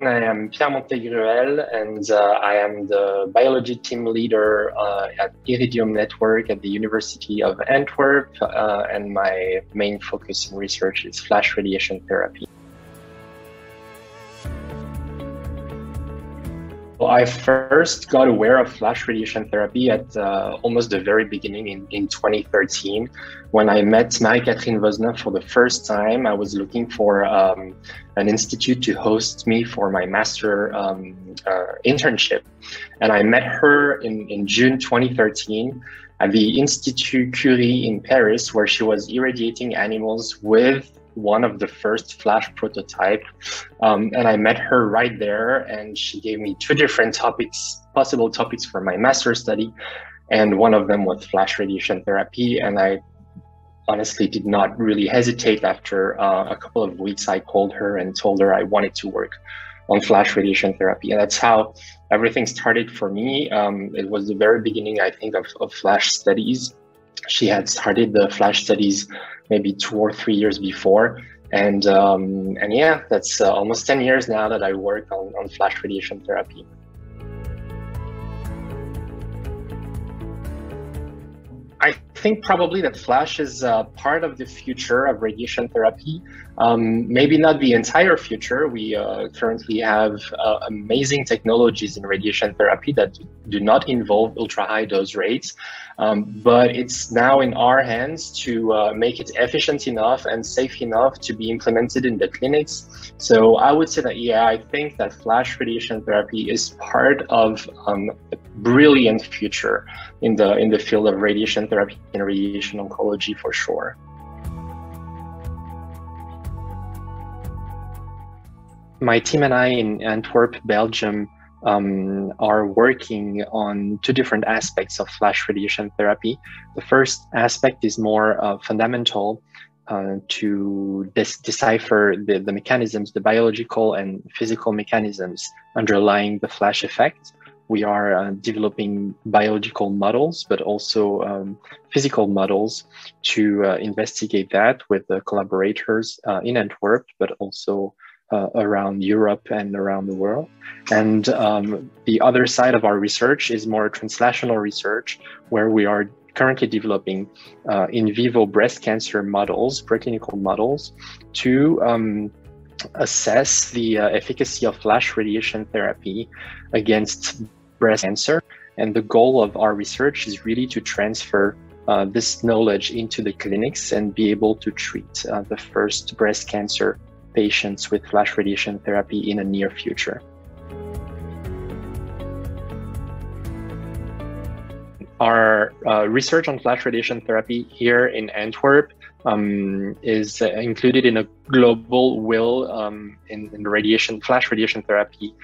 I am Pierre Montay-Gruel, and I am the biology team leader at Iridium Network at the University of Antwerp, and my main focus in research is FLASH radiation therapy. I first got aware of FLASH radiation therapy at almost the very beginning in 2013. When I met Marie-Catherine Vosna for the first time, I was looking for an institute to host me for my master internship. And I met her in June 2013 at the Institut Curie in Paris, where she was irradiating animals with one of the first FLASH prototype. And I met her right there, and she gave me two different possible topics for my master's study. And one of them was FLASH radiation therapy. And I honestly did not really hesitate. After a couple of weeks, I called her and told her I wanted to work on FLASH radiation therapy. And that's how everything started for me. It was the very beginning, I think, of FLASH studies. She had started the FLASH studies maybe 2 or 3 years before. And yeah, that's almost 10 years now that I work on FLASH radiation therapy. I think probably that FLASH is part of the future of radiation therapy. Maybe not the entire future. We currently have amazing technologies in radiation therapy that do not involve ultra-high dose rates. But it's now in our hands to make it efficient enough and safe enough to be implemented in the clinics. So I would say that, yeah, I think that FLASH radiation therapy is part of a brilliant future in the field of radiation therapy and radiation oncology for sure. My team and I in Antwerp, Belgium, are working on two different aspects of FLASH radiation therapy. The first aspect is more fundamental to decipher the mechanisms, the biological and physical mechanisms underlying the FLASH effect. We are developing biological models, but also physical models to investigate that with the collaborators in Antwerp, but also around Europe and around the world. And the other side of our research is more translational research, where we are currently developing in vivo breast cancer models, preclinical models, to assess the efficacy of FLASH radiation therapy against breast cancer. And the goal of our research is really to transfer this knowledge into the clinics and be able to treat the first breast cancer patients with FLASH radiation therapy in a near future. Our research on FLASH radiation therapy here in Antwerp is included in a global will in the FLASH radiation therapy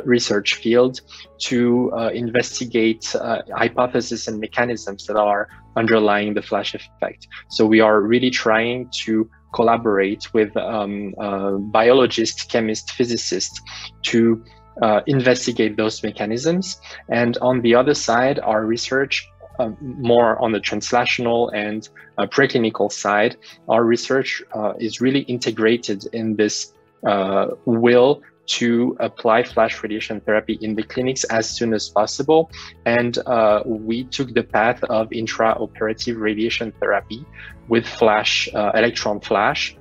research field to investigate hypotheses and mechanisms that are underlying the FLASH effect. So we are really trying to collaborate with biologists, chemists, physicists to investigate those mechanisms. And on the other side, our research, more on the translational and preclinical side, our research is really integrated in this will to apply FLASH radiation therapy in the clinics as soon as possible. And we took the path of intraoperative radiation therapy with FLASH, electron FLASH,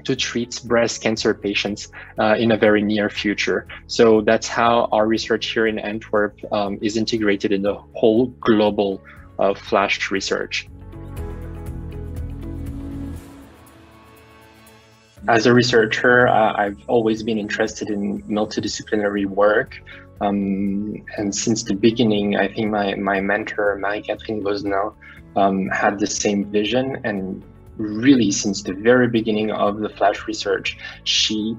to treat breast cancer patients in a very near future. So that's how our research here in Antwerp is integrated in the whole global FLASH research. As a researcher, I've always been interested in multidisciplinary work. And since the beginning, I think my mentor, Marie-Catherine Vosna, had the same vision. And really, since the very beginning of the FLASH research, she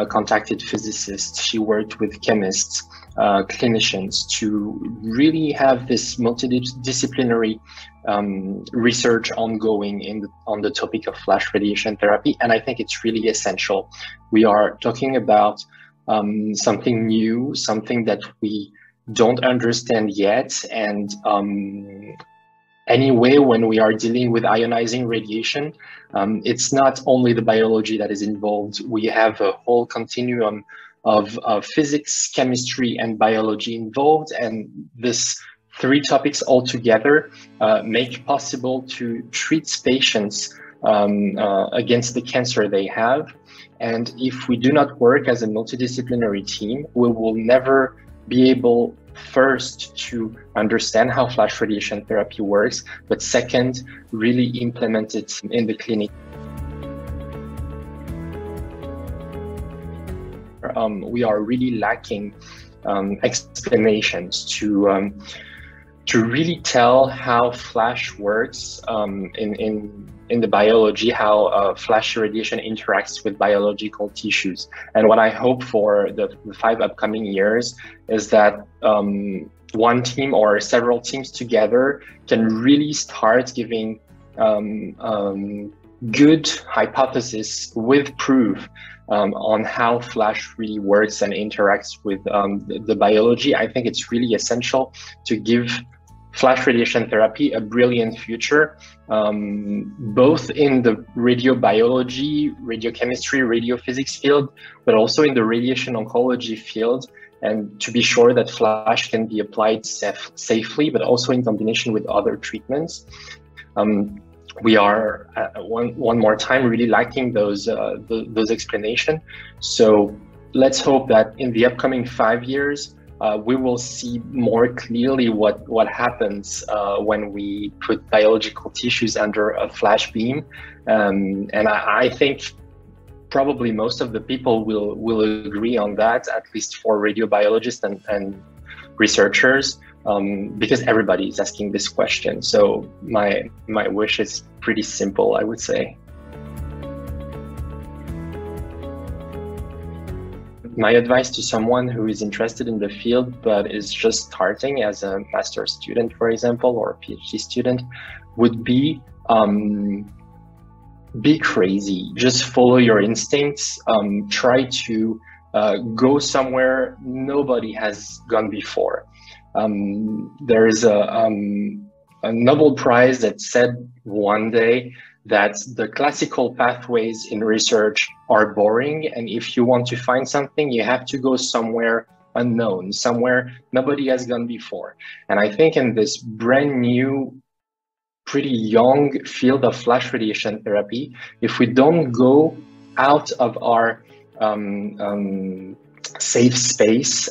contacted physicists, she worked with chemists, clinicians to really have this multidisciplinary research ongoing on the topic of FLASH radiation therapy. And I think it's really essential. We are talking about something new, something that we don't understand yet. And anyway, when we are dealing with ionizing radiation, it's not only the biology that is involved. We have a whole continuum of physics, chemistry, and biology involved, and this three topics all together make possible to treat patients against the cancer they have. And if we do not work as a multidisciplinary team, we will never be able, first, to understand how FLASH radiation therapy works, but second, really implement it in the clinic. We are really lacking explanations to really tell how FLASH works in the biology, how FLASH radiation interacts with biological tissues. And what I hope for the 5 upcoming years is that one team or several teams together can really start giving good hypothesis with proof on how FLASH really works and interacts with the biology. I think it's really essential to give FLASH radiation therapy a brilliant future, both in the radiobiology, radiochemistry, radiophysics field, but also in the radiation oncology field, and to be sure that FLASH can be applied safely, but also in combination with other treatments. We are one more time really lacking those explanations. So let's hope that in the upcoming 5 years, we will see more clearly what happens when we put biological tissues under a flash beam. And I think probably most of the people will agree on that, at least for radiobiologists and researchers, because everybody is asking this question. So my wish is pretty simple, I would say. My advice to someone who is interested in the field but is just starting as a master's student, for example, or a PhD student, would be crazy. Just follow your instincts. Try to go somewhere nobody has gone before. There is a Nobel Prize that said one day that the classical pathways in research are boring, and if you want to find something, you have to go somewhere unknown, somewhere nobody has gone before. And I think in this brand new, pretty young field of FLASH radiation therapy, if we don't go out of our safe space,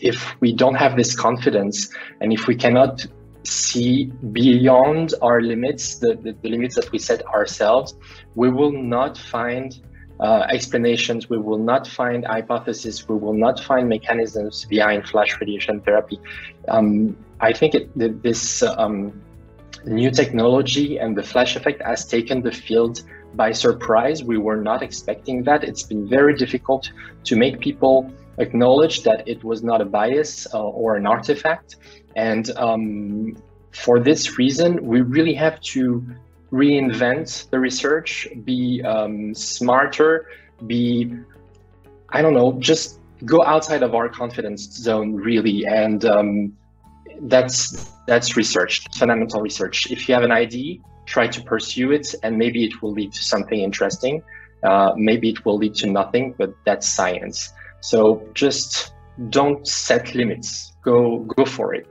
if we don't have this confidence, and if we cannot see beyond our limits, the limits that we set ourselves, we will not find explanations, we will not find hypotheses, we will not find mechanisms behind FLASH radiation therapy. I think this new technology and the FLASH effect has taken the field by surprise. We were not expecting that. It's been very difficult to make people acknowledge that it was not a bias or an artifact. And for this reason, we really have to reinvent the research, be smarter, be, I don't know, just go outside of our confidence zone, really. And that's research, fundamental research. If you have an idea, try to pursue it, and maybe it will lead to something interesting. Maybe it will lead to nothing, but that's science. So just don't set limits. Go for it.